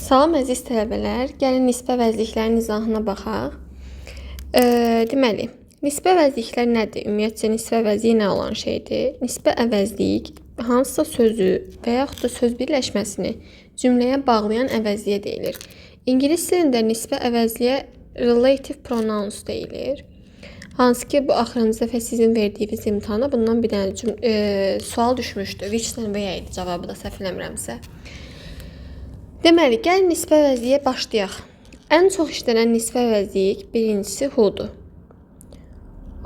Salam əziz tələbələr, gəlin nisbə vəzliklərin izahına baxaq. Deməli, nisbə vəzliklər nədir? Ümumiyyətcə nisbə vəzliyi nə olan şeydir? Nisbə əvəzlik hansısa sözü və yaxud da söz birləşməsini cümləyə bağlayan əvəzliyə deyilir. İngilis dilində nisbə əvəzliyə relative pronouns deyilir. Hansı ki, bu axırıncı dəfə sizin verdiyiniz imtahana bundan bir dənə sual düşmüşdü. Which way idi cavabı da səhv eləmirəmsə. Deməli, gəlin nisbə vəzliyə başlayaq. Ən çox işlənən nisbə vəzlik birincisi who'dur.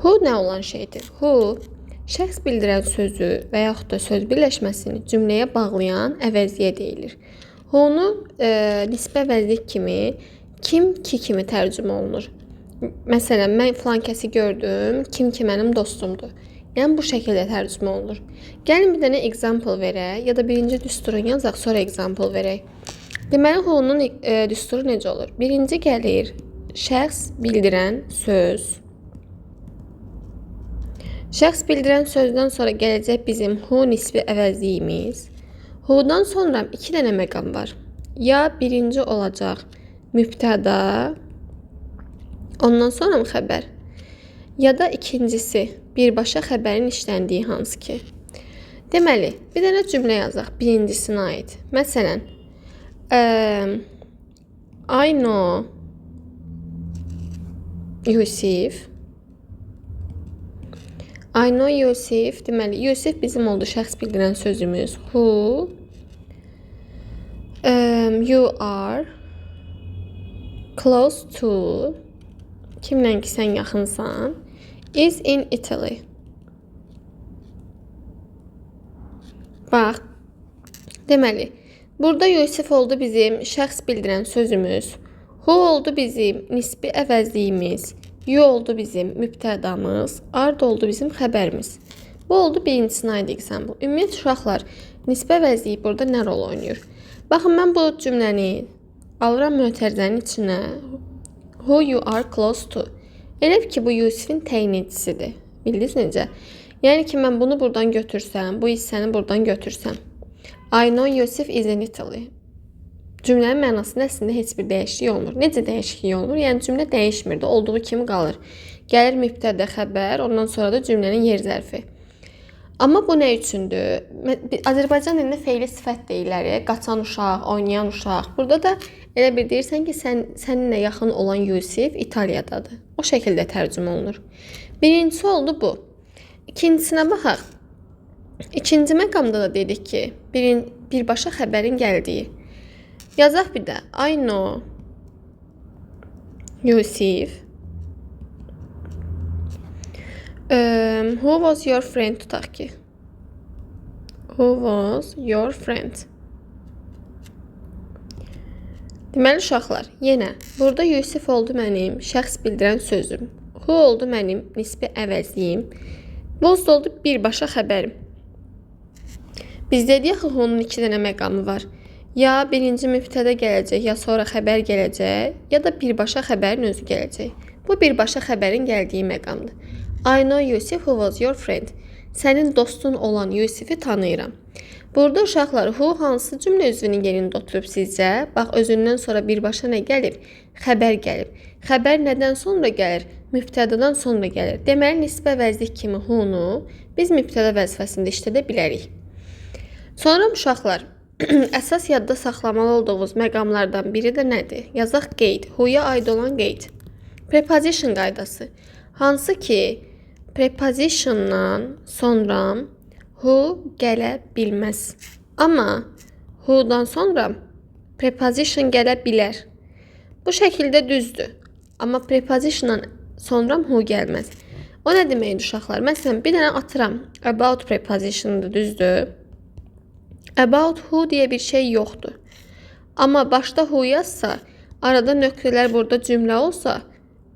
Who nə olan şeydir? Who, şəxs bildirən sözü və yaxud da söz birləşməsini cümləyə bağlayan əvəzliyə deyilir. Who'nu nisbə vəzlik kimi, kim ki kimi tərcümə olunur. Məsələn, mən filan kəsi gördüm, kim ki mənim dostumdur. Yəni, bu şəkildə tərcümə olunur. Gəlin bir dənə example verək, ya da birinci düsturunu yazaq, sonra example verək. Deməli, who'nun düsturu necə olur? Birinci gəlir, şəxs bildirən söz. Şəxs bildirən sözdən sonra gələcək bizim who nisbi əvəzliyimiz. Who'dan sonra iki dənə məqam var. Ya birinci olacaq mübtəda, ondan sonra mı xəbər? Ya da ikincisi, birbaşa xəbərin işləndiyi hansı ki. Deməli, bir dənə cümlə yazaq birincisinə aid. Məsələn, I know Yusif. I know Yusif. Deməli, Yusif bizim oldu şəxs bildirən sözümüz. Who you are close to, kimlə ki sən yaxınsan, is in Italy. Bax, deməli, burada Yusif oldu bizim şəxs bildirən sözümüz. Who oldu bizim nisbi əvəzliyimiz. You oldu bizim mübtədamız. Are oldu bizim xəbərimiz. Bu oldu birincisinə aid example. Ümumiyyət uşaqlar, nisbə vəzliyi burada nə rol oynayır? Baxın, mən bu cümləni alıram mötərizənin içinə. Who you are close to. Elə ki, bu Yusifin təyin edicisidir. Bildiniz necə? Yəni ki, mən bunu buradan götürsəm, bu hissəni buradan götürsəm. I know Yusuf is in Italy. Cümlənin mənasında əslində heç bir dəyişiklik olmur. Necə dəyişiklik olmur? Yəni cümlə dəyişmir də, olduğu kimi qalır. Gəlir mübtədə xəbər, ondan sonra da cümlənin yer zərfi. Amma bu nə üçündür? Azərbaycan dilində feili sifət deyirlər, qaçan uşaq, oynayan uşaq. Burada da elə bir deyirsən ki, səninlə yaxın olan Yusif İtaliyadadır. O şəkildə tərcümə olunur. Birincisi oldu bu. İkincisinə baxaq. İkinci məqamda da dedik ki, birbaşa xəbərin gəldiyi. Yazaq bir də. I know Yusif. Who was your friend tutaq ki? Who was your friend? Deməli uşaqlar, yenə burada Yusif oldu mənim şəxs bildirən sözüm. Who oldu mənim nisbi əvəzliyim. Was oldu birbaşa xəbərim. Biz dedik ki, who'nun iki dənə məqamı var. Ya birinci mübtədə gələcək, ya sonra xəbər gələcək, ya da birbaşa xəbərin özü gələcək. Bu birbaşa xəbərin gəldiyi məqamdır. I know Yusuf who was your friend. Sənin dostun olan Yusifi tanıyıram. Burada uşaqlar who hansı cümlə üzvünün yerində oturub sizcə? Bax, özündən sonra birbaşa nə gəlib? Xəbər gəlib. Xəbər nədən sonra gəlir? Mübtədadan sonra gəlir. Deməli, nisbə vəzlik kimi who'nu biz mübtəda vəzifəsində işlədə bilərik. Sonra uşaqlar, əsas yadda saxlamalı olduğumuz məqamlardan biri də nədir? Yazaq qeyd, who'ya aid olan qeyd. Preposition qaydası. Hansı ki, prepositiondan sonra who gələ bilməz. Amma who'dan sonra preposition gələ bilər. Bu şəkildə düzdür. Amma prepositiondan sonra who gəlməz. O nə deməkdir uşaqlar? Məsələn, bir dənə atıram. About preposition'dır, düzdür. About who deyə bir şey yoxdur. Amma başda who yazsa, arada nöqtələr burada cümlə olsa,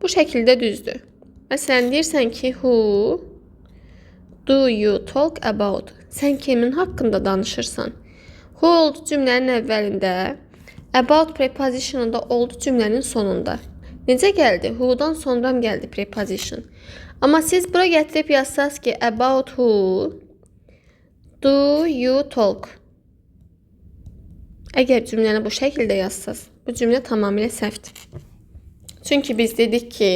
bu şəkildə düzdür. Məsələn, deyirsən ki, who do you talk about? Sən kimin haqqında danışırsan? Who oldu cümlənin əvvəlində, about preposition'ında oldu cümlənin sonunda. Necə gəldi? Who'dan sonra gəldi preposition. Amma siz bura gətirib yazsaz ki, about who do you talk? Əgər cümləni bu şəkildə yazsaz, bu cümlə tamamilə səhvdir. Çünki biz dedik ki,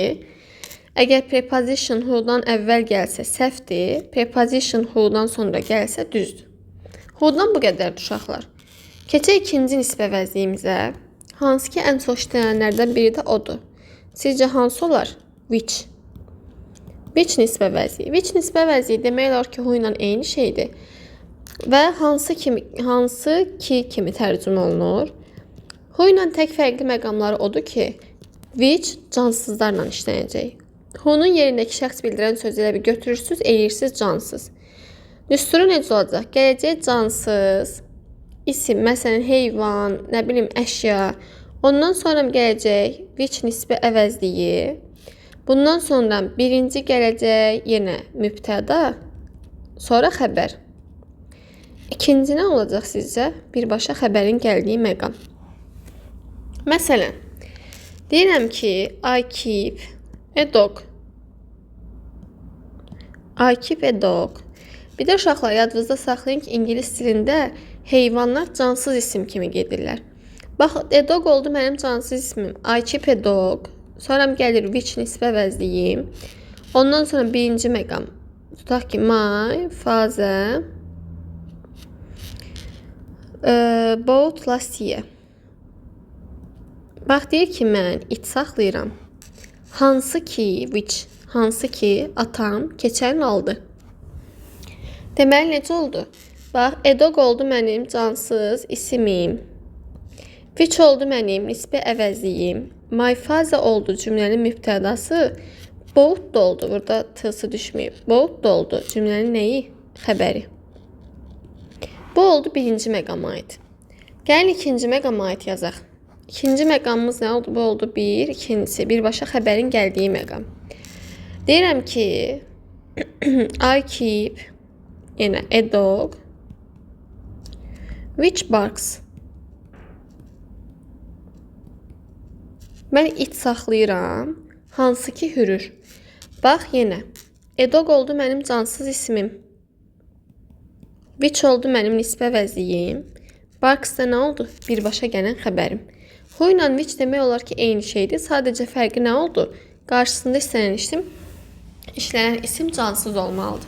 əgər preposition who-dan əvvəl gəlsə səhvdir, preposition who-dan sonra gəlsə düzdür. Who-dan bu qədərdir uşaqlar. Keçək ikinci nisbə əvəzliyimizə. Hansı ki ən çox işlənənlərdən biri də odur. Sizcə hansı olar? Which. Which nisbə əvəzliyi. Which nisbə əvəzliyi demək olar ki, who ilə eyni şeydir. Və hansı ki kimi tərcümə olunur. Who ilə tək fərqli məqamları odur ki, which cansızlarla işlənəcək. Who-nun yerindəki şəxs bildirən sözü ilə bir götürürsüz, eyirsiniz cansız. Düsturu necə olacaq? Gələcək cansız, isim, məsələn, heyvan, nə bilim, əşya. Ondan sonra gələcək which nisbə əvəzliyi. Bundan sonra birinci gələcək yenə mübtəda, sonra xəbər. İkinci nə olacaq sizcə? Birbaşa xəbərin gəldiyi məqam. Məsələn, deyirəm ki, I keep a dog. I keep a dog. Bir də uşaqlar yadınızda saxlayın ki, ingilis dilində heyvanlar cansız isim kimi gedirlər. Bax, a dog oldu mənim cansız ismim. I keep a dog. Sonra gəlir which nisbə əvəzliyim. Ondan sonra birinci məqam. Tutaq ki, my father bought last year. Bax, deyir ki, mən it saxlayıram. Hansı ki, which, hansı ki atam keçən il aldı. Deməli, necə oldu? Bax, a dog oldu mənim cansız isimim. Which oldu mənim nisbə əvəzliyim. My father oldu cümlənin mübtədası. Bought da oldu. Burada t'sı düşməyib. Bought da oldu cümlənin nəyi? Xəbəri. Bu oldu birinci məqama aid. Gəlin ikinci məqama aid yazaq. İkinci məqamımız nə oldu? Bu oldu bir. İkincisi, birbaşa xəbərin gəldiyi məqam. Deyirəm ki, I keep yenə a dog which barks. Mən it saxlayıram, hansı ki hürür. Bax, yenə. A dog oldu mənim cansız ismim. Which oldu mənim nisbə əvəzliyim. Barks da nə oldu? Birbaşa gələn xəbərim. Who ilə which demək olar ki, eyni şeydir. Sadəcə fərqi nə oldu? Qarşısında işlənən isim cansız olmalıdır.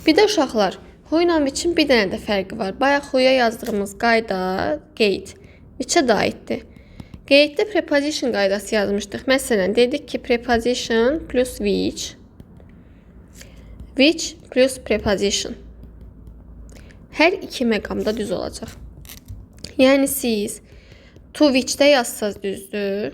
Bir də uşaqlar, who ilə which'in bir dənə də fərqi var. Bayaq who'ya yazdığımız qayda, qeyd, which'ə də aiddir. Qeyddə preposition qaydası yazmışdıq. Məsələn, dedik ki, preposition plus which plus preposition. Hər iki məqamda düz olacaq. Yəni siz to which'də yazsaz düzdür.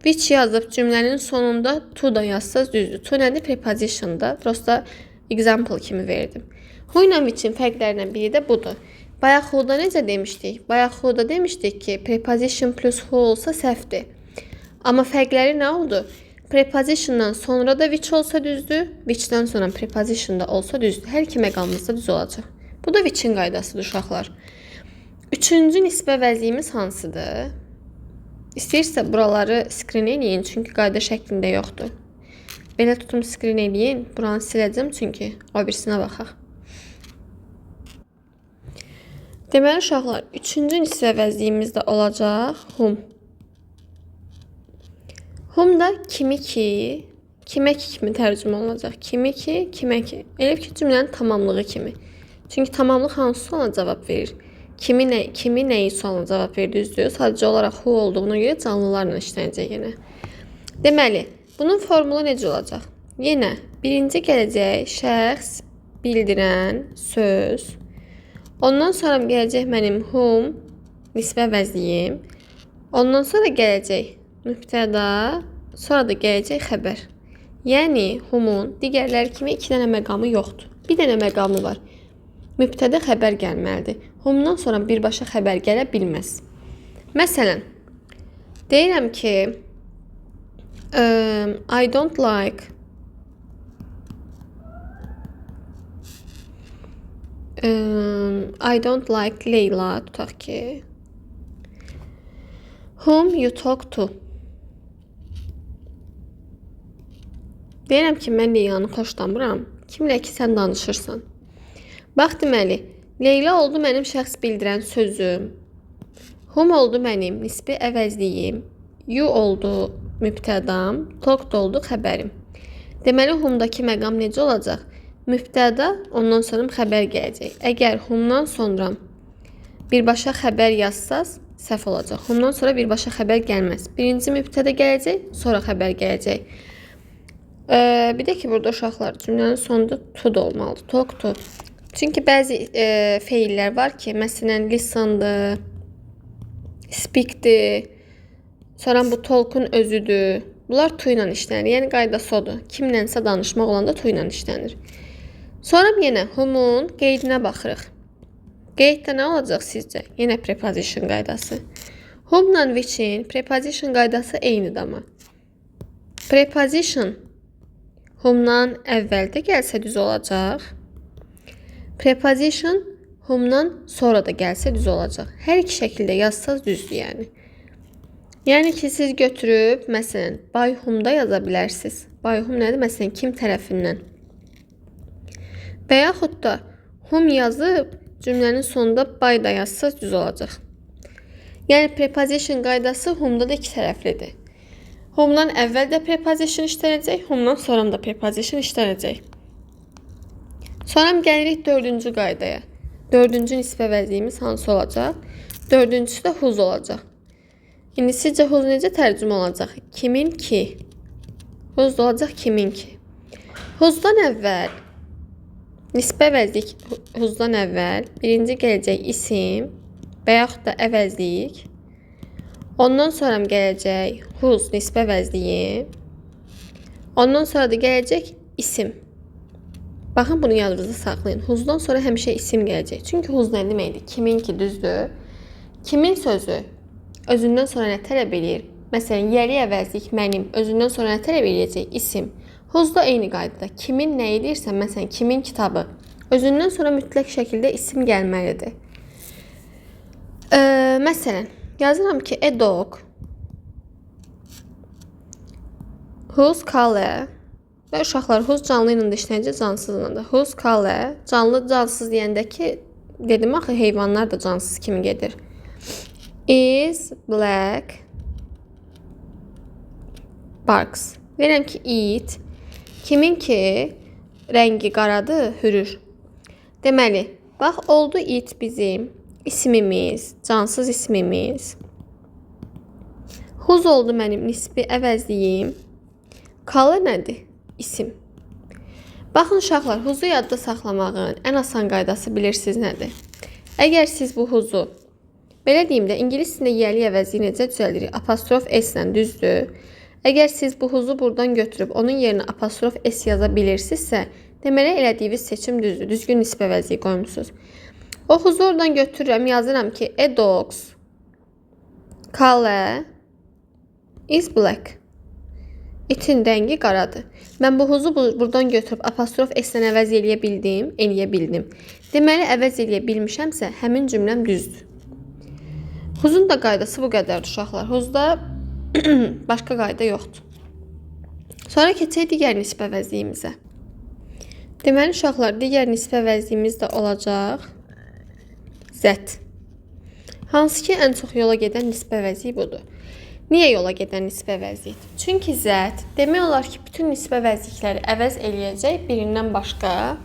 Which yazıb cümlənin sonunda to da yazsaz düzdür. To nədir? Preposition'da. Prosta example kimi verdim. Who ilə which'in fərqlərindən biri də budur. Bayaq who'da necə demişdik? Bayaq who'da demişdik ki, preposition plus who olsa səhvdir. Amma fərqləri nə oldu? Preposition'dan sonra da which olsa düzdür, which'dən sonra preposition'da olsa düzdür. Hər iki məqamımızda düz olacaq. Bu da which'in qaydasıdır uşaqlar. Üçüncü nisbə əvəzliyimiz hansıdır? İstəyirsə buraları screen eləyin, çünki qayda şəklində yoxdur. Belə tutum screen eləyin. Buranı siləcəm, çünki o birisinə baxaq. Deməli uşaqlar, üçüncü nisbə əvəzliyimiz də olacaq whom. Whom da kimi ki, kimə ki kimi tərcümə olacaq. Kimi ki, kimə ki. Elə ki cümlənin tamamlığı kimi. Çünki tamamlıq hansı sualına cavab verir? Kimi nəyi sualına cavab verir düzdür. Sadəcə olaraq who olduğuna görə canlılarla işlənəcək yenə. Deməli, bunun formulu necə olacaq? Yenə birinci gələcək şəxs bildirən söz. Ondan sonra gələcək mənim whom nisbə əvəzliyim. Ondan sonra gələcək mübtəda, sonra da gələcək xəbər. Yəni whom'un digərləri kimi iki dənə məqamı yoxdur. Bir dənə məqamı var. Mübtədə xəbər gəlməlidir. Whom'dan sonra birbaşa xəbər gələ bilməz. Məsələn, deyirəm ki, I don't like Leyla, tutaq ki. Whom you talk to. Deyirəm ki, mən Leylanı xoşlamıram. Kimlə ki sən danışırsan. Bax, deməli, Leyla oldu mənim şəxs bildirən sözüm. Hum oldu mənim nisbi əvəzliyim. You oldu mübtədam. Talk da oldu xəbərim. Deməli, humdakı məqam necə olacaq? Mübtəda, ondan sonra xəbər gələcək. Əgər humdan sonra birbaşa xəbər yazsaz, səhv olacaq. Humdan sonra birbaşa xəbər gəlməz. Birinci mübtəda gələcək, sonra xəbər gələcək. Bir də ki, burada uşaqlar cümlənin sonunda to da olmalıdır. Talk to. Çünki bəzi feillər var ki, məsələn, listen'dır, speak'dir, sonra bu talk'un özüdür. Bunlar to ilə işlənir. Yəni qaydası odur. Kimlənsə danışmaq olanda to ilə işlənir. Sonra yenə humun qeydinə baxırıq. Qeyddə nə olacaq sizcə? Yenə preposition qaydası. Humla which'in preposition qaydası eynidir amma. Preposition humdan əvvəldə gəlsə düz olacaq. Preposition humdan sonra da gəlsə düz olacaq. Hər iki şəkildə yazsaz düzdür yəni. Yəni ki, siz götürüb, məsələn, by whom-da yaza bilərsiniz. By whom nədir? Məsələn, kim tərəfindən. Və yaxud da whom yazıb, cümlənin sonunda by da yazsaz düz olacaq. Yəni, preposition qaydası whom-da da iki tərəflidir. Whom-dan əvvəl də preposition işlənəcək, whom-dan sonra da preposition işlənəcək. Sonra gəlirik dördüncü qaydaya. Dördüncü nisbə əvəzliyimiz hansı olacaq? Dördüncüsü də whose olacaq. İndi sizcə whose necə tərcümə olacaq? Kimin ki? Whose olacaq kimin ki? Whose'dan əvvəl, nisbə əvəzlik whose'dan əvvəl birinci gələcək isim və yaxud da əvəzlik. Ondan sonra gələcək whose nisbə əvəzliyi. Ondan sonra da gələcək isim. Baxın, bunu yadınızda saxlayın. Whose'dan sonra həmişə isim gələcək. Çünki whose nə deməkdir? Kimin ki, düzdür. Kimin sözü özündən sonra nə tələb edir? Məsələn, yeri əvəzlik mənim özündən sonra nə tələb edəcək? İsim. Whose'da eyni qaydada. Kimin nə edirsə, məsələn, kimin kitabı özündən sonra mütləq şəkildə isim gəlməlidir. Məsələn, yazıram ki, a dog whose color və uşaqlar whose canlı ilə də işlənəcək, cansızla da. Whose color, canlı, cansız deyəndə ki, dedim axı, heyvanlar da cansız kimi gedir. Is black barks. Verəm ki, it. Kimin ki, rəngi qaradır, hürür. Deməli, bax, oldu it bizim ismimiz, cansız ismimiz. Whose oldu mənim nisbi əvəzliyim. Color nədir? İsim. Baxın uşaqlar, whose'u yadda saxlamağın ən asan qaydası bilirsiniz nədir? Əgər siz bu whose'u, belə deyim də, ingilis dilində yəli əvəzliyi necə düzəldirik? Apostrof S ilə, düzdür. Əgər siz bu whose'u buradan götürüb onun yerinə apostrof S yaza bilirsinizsə, deməli elədiyiniz seçim düzdür. Düzgün nisbə əvəzliyi qoymusunuz. O whose'u oradan götürürəm, yazıram ki, a dog's color is black. İtin rəngi qaradır. Mən bu whose'u buradan götürüb apostrof S-lə əvəz eləyə bildim. Deməli, əvəz eləyə bilmişəmsə, həmin cümləm düzdür. Whose'un da qaydası bu qədərdir uşaqlar. Whose'da başqa qayda yoxdur. Sonra keçək digər nisbə əvəzliyimizə. Deməli, uşaqlar, digər nisbə əvəzliyimiz də olacaq Z. Hansı ki, ən çox yola gedən nisbə əvəzliyi budur. Niyə yola gedən nisbə əvəzliyidir? Çünki Z demək olar ki, bütün nisbə əvəzlikləri əvəz eləyəcək birindən başqa.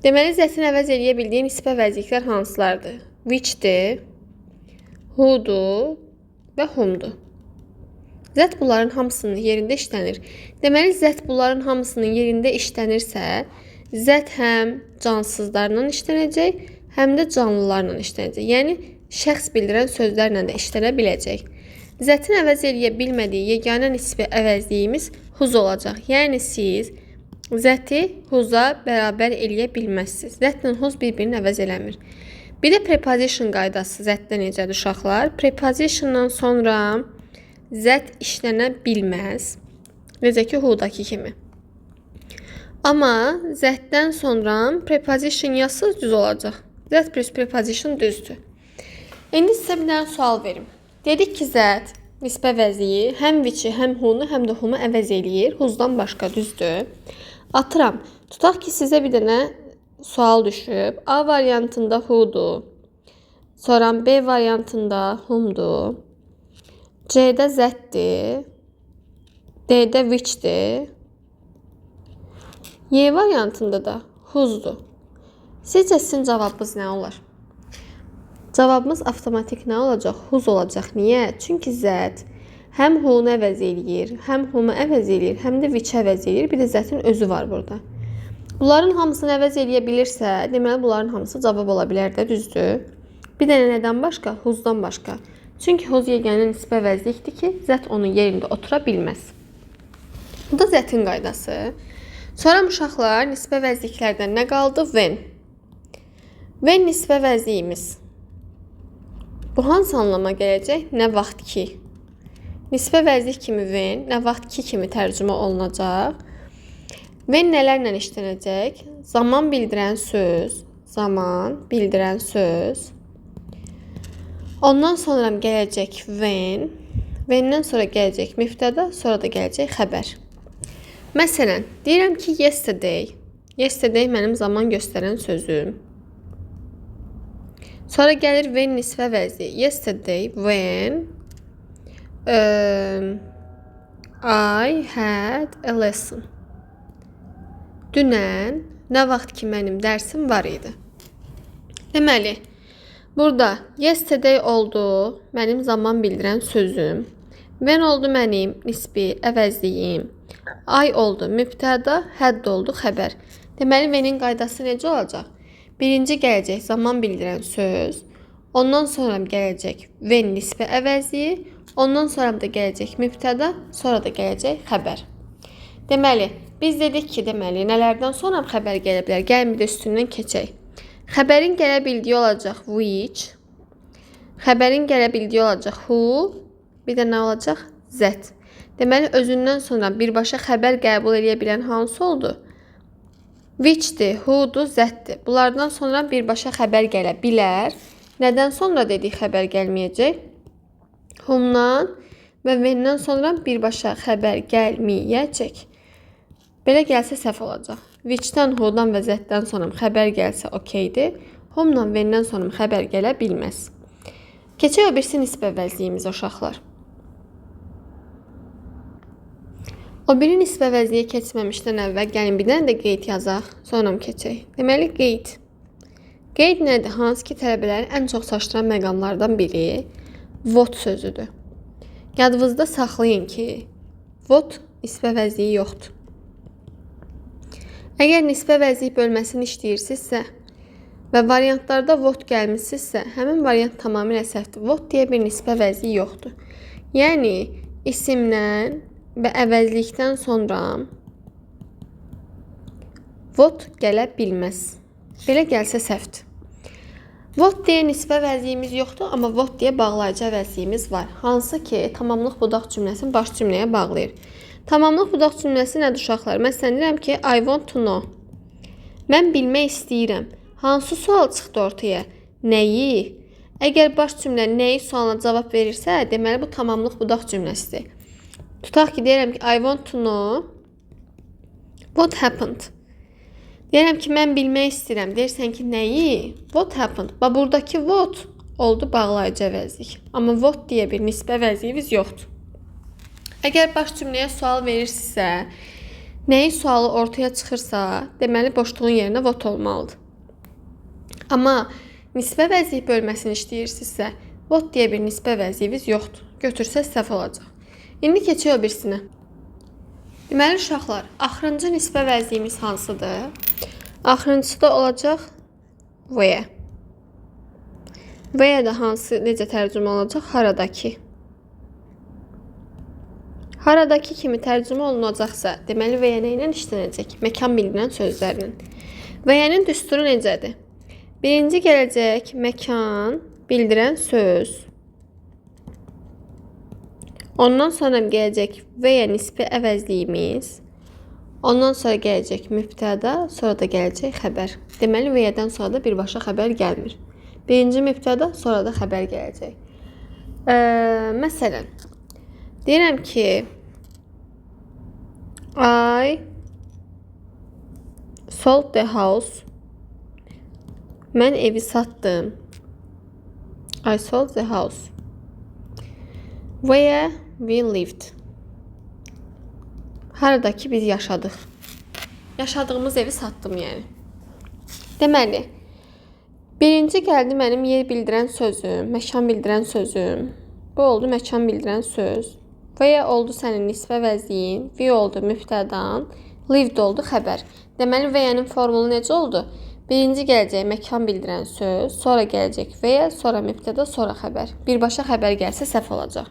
Deməli, Z-in əvəz eləyə bildiyi nisbə əvəzliklər hansılardır? Which'dir, who'dur və whom'dur. Z bunların hamısının yerində işlənir. Deməli, Z bunların hamısının yerində işlənirsə, Z həm cansızlarla işlənəcək, həm də canlılarla işlənəcək. Yəni, şəxs bildirən sözlərlə də işlənə biləcək. Z-in əvəz eləyə bilmədiyi yeganə nisbi əvəzliyimiz whose olacaq. Yəni, siz Z-i whose'a bərabər eləyə bilməzsiniz. Z-lə whose bir-birini əvəz eləmir. Bir də preposition qaydası Z-də necədir uşaqlar? Prepositiondan sonra Z işlənə bilməz. Necə ki, who'dakı kimi. Amma Z-dən sonra preposition yazsız düz olacaq. Z plus preposition düzdür. İndi sizə bir dənə sual verim. Dedik ki, Z nisbə əvəzliyi həm which'i, həm who'nu, həm də whom'u əvəz eləyir. Whose'dan başqa düzdür. Atıram. Tutaq ki, sizə bir dənə sual düşüb. A variantında who'dur. Sonra B variantında whomdur. C-də zətdir. D-də whichdir. Y variantında da whosedur. Sizcə sizin cavabınız nə olar? Cavabımız avtomatik nə olacaq? Whose olacaq. Niyə? Çünki zət həm who-nu əvəz eləyir, həm whom-u əvəz eləyir, həm də which-i əvəz eləyir. Bir də zətin özü var burada. Bunların hamısını əvəz eləyə bilirsə, deməli bunların hamısı cavab ola bilər də, düzdür? Bir dənə nədən başqa? Whose-dan başqa. Çünki whose yeganə nisbə əvəzlikdir ki, zət onun yerində otura bilməz. Bu da zətin qaydası. Sonra uşaqlar nisbə əvəzliklərdən nə qaldı? When. When nisbə əvəzliyimiz. Bu hansı anlama gələcək? Nə vaxt ki. Nisbə əvəzlik kimi when, nə vaxt ki kimi tərcümə olunacaq. When nələrlə işlənəcək? Zaman bildirən söz. Zaman bildirən söz. Ondan sonra gələcək when. When-dən sonra gələcək mübtəda, sonra da gələcək xəbər. Məsələn, deyirəm ki, yesterday. Yesterday mənim zaman göstərən sözüm. Sonra gəlir when nisbə əvəzi. Yesterday, when I had a lesson. Dünən nə vaxt ki mənim dərsim var idi. Deməli, burada yesterday oldu mənim zaman bildirən sözüm. When oldu mənim nisbi əvəzliyim. I oldu mübtəda, had oldu xəbər. Deməli, when-in qaydası necə olacaq? Birinci gələcək zaman bildirən söz. Ondan sonra gələcək when nisbə əvəzliyi. Ondan sonra da gələcək mübtəda, sonra da gələcək xəbər. Deməli, biz dedik ki, nələrdən sonra xəbər gələ bilər? Gəlin bir də üstündən keçək. Xəbərin gələ bildiyi olacaq which. Xəbərin gələ bildiyi olacaq who. Bir də nə olacaq? Z. Deməli, özündən sonra birbaşa xəbər qəbul edə bilən hansı oldu? Which'dir, who'dur, zətdir. Bunlardan sonra birbaşa xəbər gələ bilər. Nədən sonra dedik xəbər gəlməyəcək? Whom'dan və when'dən sonra birbaşa xəbər gəlməyəcək. Belə gəlsə səhv olacaq. Which'dən, who'dan və zətdən sonra xəbər gəlsə okeydir. Whom'dan, when'dən sonra xəbər gələ bilməz. Keçək o birisi nisbə əvəzliyimizə uşaqlar. O biri nisbə əvəzliyə keçməmişdən əvvəl gəlin bir dənə də qeyd yazaq, sonra keçək. Deməli, qeyd. Qeyd nədir? Hansı ki, tələbələri ən çox çaşdıran məqamlardan biri what sözüdür. Yadınızda saxlayın ki, what nisbə əvəzliyi yoxdur. Əgər nisbə əvəzlik bölməsini işləyirsinizsə və variantlarda what gəlmişsinizsə, həmin variant tamamilə səhvdir. What deyə bir nisbə əvəzliyi yoxdur. Yəni, isimdən və əvəzlikdən sonra what gələ bilməz. Belə gəlsə səhvdir. What deyə nisbə əvəzliyimiz yoxdur, amma what deyə bağlayıcı əvəzliyimiz var. Hansı ki, tamamlıq budaq cümləsini baş cümləyə bağlayır. Tamamlıq budaq cümləsi nədir uşaqlar? Məsələn, deyirəm ki, I want to know. Mən bilmək istəyirəm. Hansı sual çıxdı ortaya? Nəyi? Əgər baş cümlə nəyi sualına cavab verirsə, deməli bu tamamlıq budaq cümləsidir. Tutaq ki, deyirəm ki, I want to know what happened. Deyirəm ki, mən bilmək istəyirəm. Deyirsən ki, nəyi? What happened? Bax, buradakı what oldu bağlayıcı əvəzlik. Amma what deyə bir nisbə əvəzliyimiz yoxdur. Əgər baş cümləyə sual verirsinizsə, nəyi sualı ortaya çıxırsa, deməli boşluğun yerinə what olmalıdır. Amma nisbə əvəzlik bölməsini işləyirsinizsə, what deyə bir nisbə əvəzliyimiz yoxdur. Götürsəz səhv olacaq. İndi keçək o birisinə. Deməli, uşaqlar, axırıncı nisbə əvəzliyimiz hansıdır? Axırıncısı da olacaq where. Where də hansı, necə tərcümə olacaq? Haradakı. Haradakı kimi tərcümə olunacaqsa, deməli where nə ilə işlənəcək? Məkan bildirən sözlərlə. Where-nin düsturu necədir? Birinci gələcək məkan bildirən söz. Ondan sonra gələcək where nisbi əvəzliyimiz. Ondan sonra gələcək mübtəda, sonra da gələcək xəbər. Deməli, where-dən sonra da birbaşa xəbər gəlmir. Birinci mübtəda, sonra da xəbər gələcək. Məsələn, deyirəm ki, I sold the house. Mən evi satdım. I sold the house. Where we lived. Harada ki biz yaşadıq. Yaşadığımız evi satdım yəni. Deməli, birinci gəldi mənim yer bildirən sözüm, məkan bildirən sözüm. Bu oldu məkan bildirən söz. Where oldu sənin nisbə vəzliyin. We oldu mübtədan. Lived oldu xəbər. Deməli, where'nin formulu necə oldu? Birinci gələcək məkan bildirən söz, sonra gələcək where, sonra mübtəda, sonra xəbər. Birbaşa xəbər gəlsə səhv olacaq.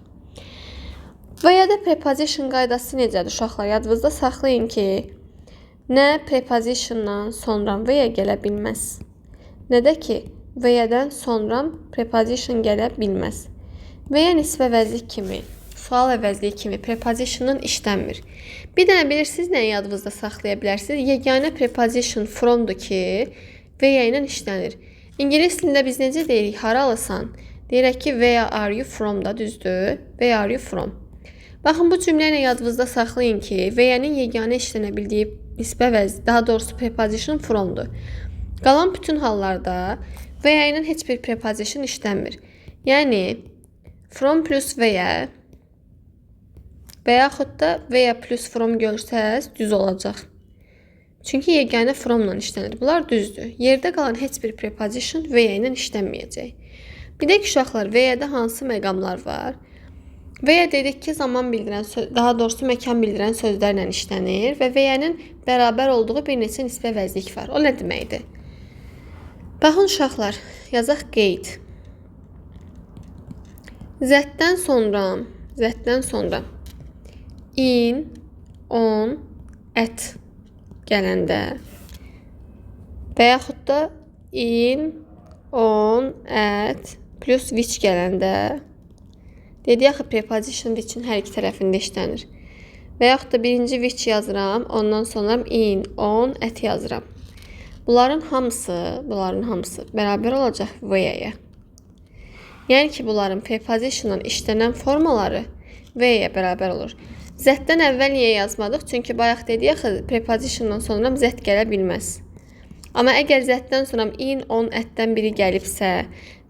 Where'də preposition qaydası necədir uşaqlar? Yadınızda saxlayın ki, nə prepositiondan sonra where gələ bilməz, nə də ki, where'dən sonra preposition gələ bilməz. Where nisbə vəzlik kimi, sual əvəzliyi kimi prepositiondan işlənmir. Bir dənə bilirsiniz nəyi yadınızda saxlaya bilərsiniz? Yeganə preposition fromdur ki, where ilə işlənir. İngilis dilində biz necə deyirik? Haralısan? Deyirək ki, where are you from da düzdür? Where are you from? Baxın, bu cümlə ilə yadınızda saxlayın ki, where-nin yeganə işlənə bildiyi nisbə vəzli, daha doğrusu preposition fromdur. Qalan bütün hallarda where ilə heç bir preposition işlənmir. Yəni, from plus where və yaxud da where plus from görsəz düz olacaq. Çünki yeganə fromla işlənir. Bunlar düzdür. Yerdə qalan heç bir preposition where ilə işlənməyəcək. Bir də ki, uşaqlar, where-də hansı məqamlar var? Where dedik ki, zaman bildirən, daha doğrusu məkan bildirən sözlərlə işlənir və where-nin bərabər olduğu bir neçə nisbə vəzlik var. O nə deməkdir? Baxın uşaqlar, yazaq qeyd. Zətdən sonra in, on, at gələndə və yaxud da in, on, at plus which gələndə dedik axı preposition which-in hər iki tərəfində işlənir. Və yaxud da birinci which yazıram, ondan sonra in, on, at yazıram. Bunların hamısı bərabər olacaq where-yə. Yəni ki, bunların preposition-la işlənən formaları where-yə bərabər olur. Zətdən əvvəl niyə yazmadıq? Çünki bayaq dedik axı preposition-dan sonra zət gələ bilməz. Amma əgər zətdən sonra in, on, at-dən biri gəlibsə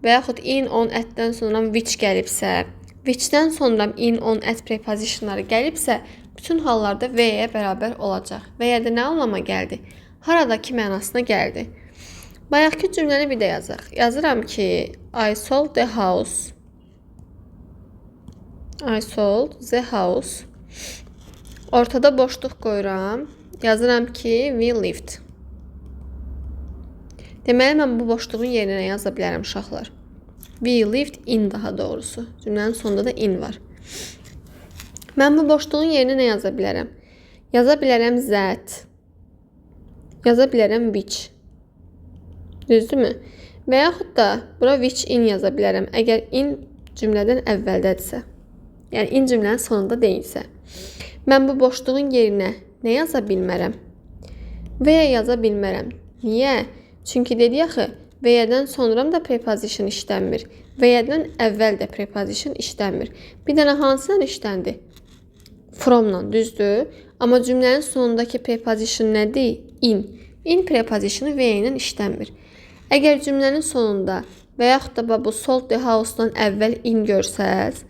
və yaxud in, on, at-dən sonra which gəlibsə, which-dən sonra in, on, at prepositionları gəlibsə, bütün hallarda where-yə bərabər olacaq. Where-də nə anlama gəldi? Haradakı mənasına gəldi. Bayaqki cümləni bir də yazaq. Yazıram ki, I sold the house. I sold the house. Ortada boşluq qoyuram. Yazıram ki, we lived. Deməli, mən bu boşluğun yerinə yaza bilərəm uşaqlar. We lived in daha doğrusu. Cümlənin sonunda da in var. Mən bu boşluğun yerinə nə yaza bilərəm? Yaza bilərəm that. Yaza bilərəm which. Düzdürmü? Və yaxud da bura which in yaza bilərəm. Əgər in cümlədən əvvəldədirsə. Yəni in cümlənin sonunda deyilsə. Mən bu boşluğun yerinə nə yaza bilmərəm? Where yaza bilmərəm. Niyə? Çünki dedik axı, where-dən sonra da preposition işlənmir. Where-dən əvvəl də preposition işlənmir. Bir dənə hansıdan işləndi? From-la, düzdür. Amma cümlənin sonundakı preposition nədir? In. In prepositionu where-ilə işlənmir. Əgər cümlənin sonunda və yaxud da bu sold the house-dan əvvəl in görsəz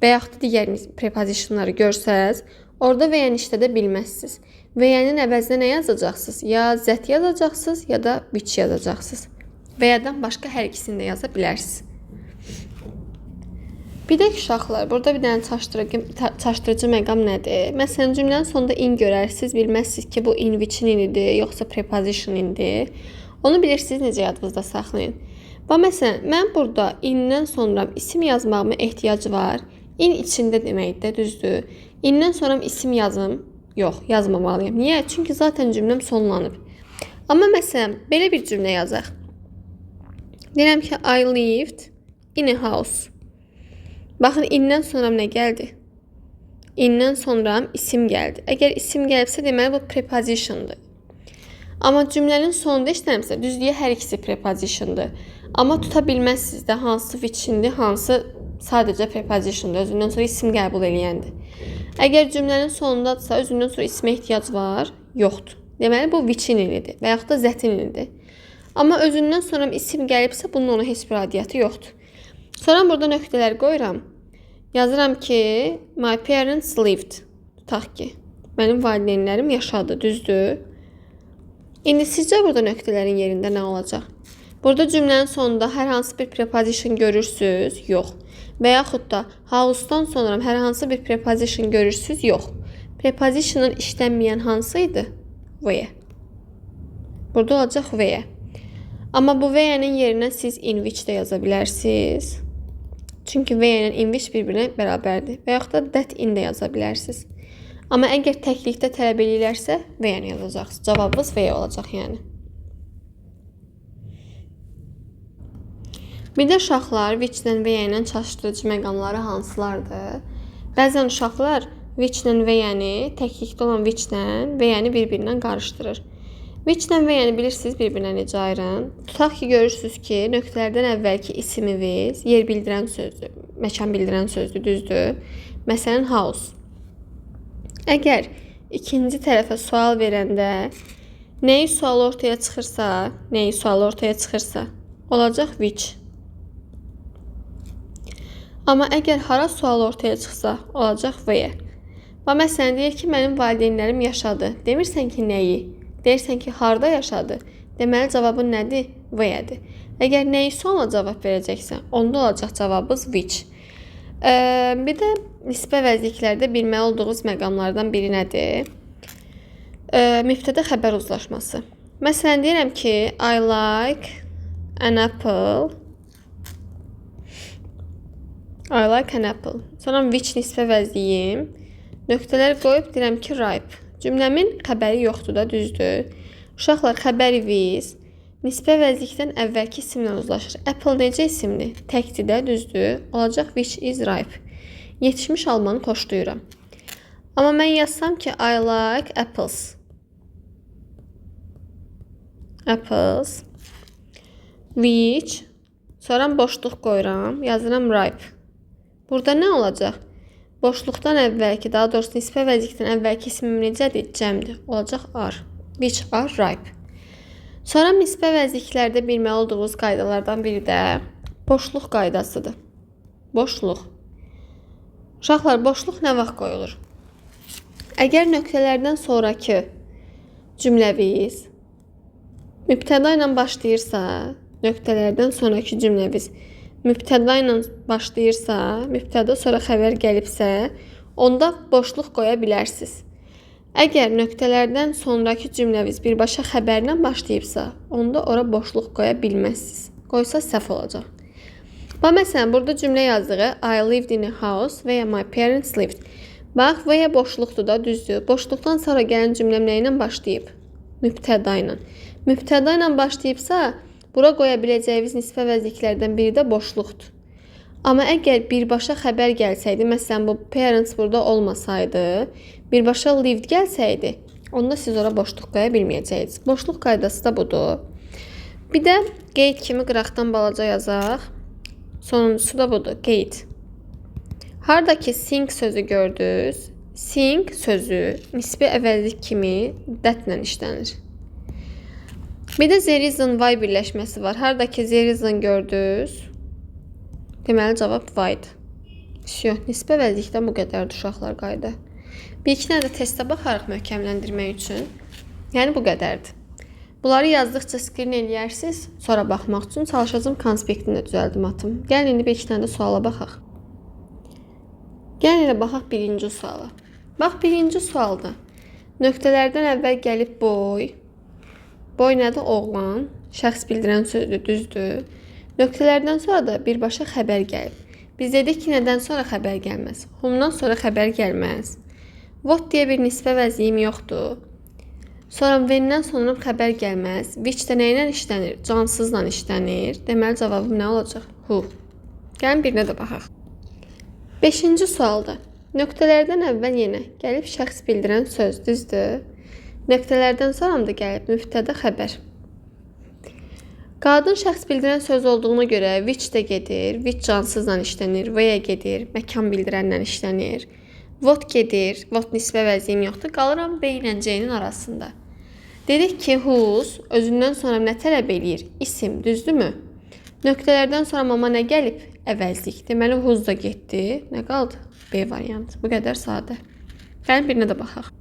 və yaxud da digər prepositionları görsəz, orada where-ni işlədə bilməzsiniz. Where-nin əvəzinə nə yazacaqsınız? Ya that yazacaqsınız, ya da which yazacaqsınız. Və-yadan başqa hər ikisini də yaza bilərsiniz. Bir də ki, uşaqlar, burada bir dənə çaşdırıcı məqam nədir? Məsələn, cümlənin sonunda in görərsiniz, bilməzsiniz ki, bu in which-in inidir, yoxsa preposition inidir. Onu bilirsiniz, necə yadınızda saxlayın. Və məsələn, mən burada indən sonra isim yazmağıma ehtiyac var. In içində deməkdir, düzdür. İndən sonra isim yazım. Yox, yazmamalıyım. Niyə? Çünki zaten cümləm sonlanıb. Amma məsələn, belə bir cümlə yazaq. Deyirəm ki, I lived in a house. Baxın, indən sonra nə gəldi? İndən sonra isim gəldi. Əgər isim gəlibsə, deməli bu prepositiondur. Amma cümlənin sonunda işlənibsə, düzdüyə hər ikisi prepositiondur. Amma tuta bilməzsiniz də hansı which-indir, hansı sadəcə prepositiondur, özündən sonra isim qəbul eləyəndir. Əgər cümlənin sonundadırsa, özündən sonra ismə ehtiyac var, yoxdur. Deməli, bu which-in inidir və yaxud da that-in inidir. Amma özündən sonra isim gəlibsə, bunun ona heç bir adiyyəti yoxdur. Sonra burada nöqtələr qoyuram. Yazıram ki, my parents lived. Tutaq ki, mənim valideynlərim yaşadı, düzdür? İndi sizcə burada nöqtələrin yerində nə olacaq? Burada cümlənin sonunda hər hansı bir preposition görürsüz? Yox. Və yaxud da house'dan sonra hər hansı bir preposition görürsüz? Yox. Preposition'ın işlənməyən hansıydı? Where. Burada olacaq where. Amma bu where'nin yerinə siz in which də yaza bilərsiniz. Çünki where ilə in which bir-birinə bərabərdir. Və yaxud da that in də yaza bilərsiniz. Amma əgər təklikdə tələb edirlərsə, where yazacaqsınız. Cavabınız where olacaq yəni. Bir də uşaqlar which-lə where-lə çaşdırıcı məqamları hansılardır? Bəzən uşaqlar which-lə where-ni təklikdə olan which-lə where-ni bir-birinə qarışdırır. Which-lə where-ni bilirsiniz bir-birinə necə ayırın? Tutaq ki, görürsünüz ki, nöqtələrdən əvvəlki ismimiz yer bildirən sözdür, məkan bildirən sözdür, düzdür? Məsələn, house. Əgər ikinci tərəfə sual verəndə nəyi sual ortaya çıxırsa, olacaq which. Amma əgər hara sual ortaya çıxsa, olacaq where. Və məsələn, deyir ki, mənim valideynlərim yaşadı. Demirsən ki, nəyi? Deyirsən ki, harda yaşadı? Deməli, cavabın nədir? Where'dir. Əgər nəyi suala cavab verəcəksən, onda olacaq cavabımız which. Bir də nisbə vəzliklərdə bilməli olduğunuz məqamlardan biri nədir? Mübtədə xəbər uzlaşması. Məsələn, deyirəm ki, I like an apple. I like an apple. Sonra which nisbə vəzliyim. Nöqtələr qoyub deyirəm ki, ripe. Cümləmin xəbəri yoxdur da, düzdür. Uşaqlar, xəbəri biz nisbə vəzlikdən əvvəlki isimlə uzlaşır. Apple necə isimdir? Təkdir də, düzdür. Olacaq which is ripe. Yetişmiş almanı xoşlayıram. Amma mən yazsam ki, I like apples. Apples. Which. Sonra boşluq qoyuram. Yazıram ripe. Burada nə olacaq? Boşluqdan əvvəlki, daha doğrusu nisbə vəzlikdən əvvəlki ismim necədir? Cəmdir. Olacaq are. Which are ripe. Sonra nisbə vəzliklərdə bilməli olduğunuz qaydalardan biri də boşluq qaydasıdır. Boşluq. Uşaqlar, boşluq nə vaxt qoyulur? Əgər nöqtələrdən sonraki cümləviz mübtəda ilə başlayırsa, nöqtələrdən sonraki cümləviz mübtəda ilə başlayırsa, mübtəda sonra xəbər gəlibsə, onda boşluq qoya bilərsiniz. Əgər nöqtələrdən sonraki cümləviz birbaşa xəbərlə başlayıbsa, onda ora boşluq qoya bilməzsiniz. Qoysa səhv olacaq. Bax, məsələn, burada cümlə yazdığı I lived in a house və ya my parents lived. Bax, və ya boşluqdur da, düzdür. Boşluqdan sonra gələn cümləm nə ilə başlayıb? Mübtəda ilə. Mübtəda ilə başlayıbsa, bura qoya biləcəyiniz nisbə vəzliklərdən biri də boşluqdur. Amma əgər birbaşa xəbər gəlsəydi, məsələn, bu parents burada olmasaydı, birbaşa lived gəlsəydi, onda siz ora boşluq qoya bilməyəcəksiniz. Boşluq qaydası da budur. Bir də qeyd kimi qıraqdan balaca yazaq. Sonuncusu da budur, qeyd. Haradakı sing sözü gördünüz? Sing sözü nisbi əvəzlik kimi that-lə işlənir. Bir də there reason why birləşməsi var. Haradakı there reason gördünüz? Deməli, cavab why'dir. Nisbə vəzlikdən bu qədərdir uşaqlar qayda. Bir-iki dənə də testə baxarıq möhkəmləndirmək üçün. Yəni, bu qədərdir. Bunları yazdıqca skrin eləyərsiniz, sonra baxmaq üçün çalışacağım konspektini də düzəldim atım. Gəlin, indi bir-iki dənə də suala baxaq. Gəlin, elə baxaq birinci suala. Bax, birinci sualda. Nöqtələrdən əvvəl gəlib boy. Boy nədir? Oğlan. Şəxs bildirən sözdür, düzdür. Nöqtələrdən sonra da birbaşa xəbər gəlib. Biz dedik ki, nədən sonra xəbər gəlməz? Whomdan sonra xəbər gəlməz. What deyə bir nisbə vəziyim yoxdur. Sonra when'dən sonra xəbər gəlməz. Which də nə ilə işlənir? Cansızla işlənir. Deməli, cavabım nə olacaq? Who. Gəlin, birinə də baxaq. 5-ci sualda. Nöqtələrdən əvvəl yenə gəlib şəxs bildirən söz, düzdür. Nöqtələrdən sonra da gəlib mübtəda xəbər. Qadın şəxs bildirən söz olduğuna görə which də gedir, which cansızla işlənir, where gedir, məkan bildirənlə işlənir. What gedir, what nisbə vəziyim yoxdur, qalıram B ilə C-nin arasında. Dedik ki, whose özündən sonra nə tələb eləyir? İsim, düzdürmü? Nöqtələrdən sonra mama nə gəlib? əvəzlik. Deməli whose da getdi. Nə qaldı? B variantı. Bu qədər sadə. Gəlin birinə də baxaq.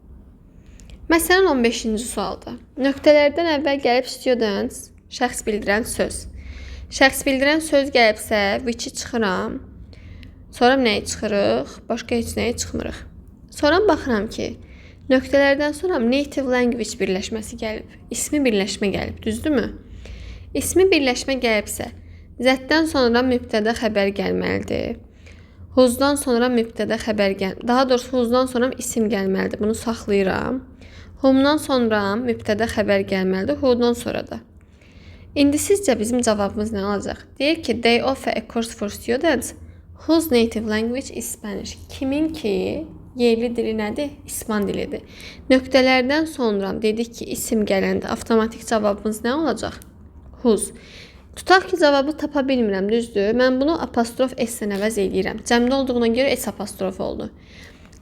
Məsələn 15-ci sualda. Nöqtələrdən əvvəl gəlib students, şəxs bildirən söz. Şəxs bildirən söz gəlibsə, which-i çıxıram. Sonra nəyi çıxırıq? Başqa heç nəyi çıxmırıq. Sonra baxıram ki, nöqtələrdən sonra native language birləşməsi gəlib. İsmi birləşmə gəlib, düzdürmü? İsmi birləşmə gəlibsə, zətdən sonra mübtədə xəbər gəlməlidir. Who's-dan sonra mübtədə xəbər daha doğrusu who's-dan sonra isim gəlməlidir. Bunu saxlayıram. Whom-dan sonra mübtədə xəbər gəlməlidir. Who-dan sonra da. İndi sizcə bizim cavabımız nə olacaq? Deyir ki, they offer a course for students whose native language is Spanish. Kimin ki, yerli dili nədir? İspan dilidir. Nöqtələrdən sonra dedik ki, isim gələndə avtomatik cavabımız nə olacaq? Whose. Tutaq ki, cavabı tapa bilmirəm, düzdür? Mən bunu apostrof s-lə əvəz eləyirəm. Cəmdə olduğuna görə s apostrof oldu.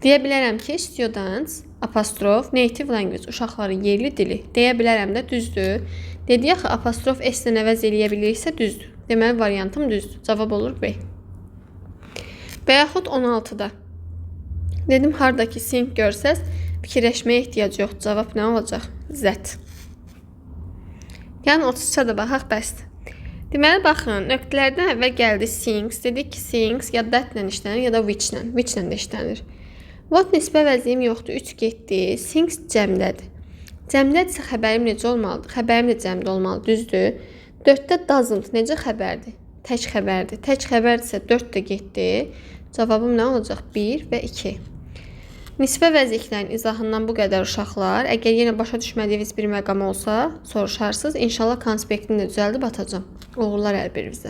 Deyə bilərəm ki, students, apostrof, native language, uşaqların yerli dili. Deyə bilərəm də düzdür. Dedik ki, apostrof s-lə əvəz eləyə biliriksə düzdür. Deməli, variantım düzdür. Cavab olur B. Və yaxud 16-da. Dedim, haradakı sing görsəz, fikirləşməyə ehtiyac yoxdur. Cavab nə olacaq? Z. Yəni 33-ə də baxaq, bəsdir. Deməli, baxın, nöqtələrdən əvvəl gəldi sings. Dedik ki, sings ya that-lə işlənir, ya da which-lə. Which-lə də işlənir. What nisbə əvəzliyim yoxdur, 3 getdi. Sings cəmdədir. Cəmdədirsə xəbərim necə olmalıdır? Xəbərim də cəmdə olmalı, düzdür. 4-də doesn't necə xəbərdir? Tək xəbərdir. Tək xəbərdirsə 4 də getdi. Cavabım nə olacaq? 1 və 2. Nisbə vəziklərin izahından bu qədər uşaqlar. Əgər yenə başa düşmədiyiniz bir məqam olsa, soruşarsınız. İnşallah konspektini də düzəldib atacağım. Uğurlar əlbir bizə.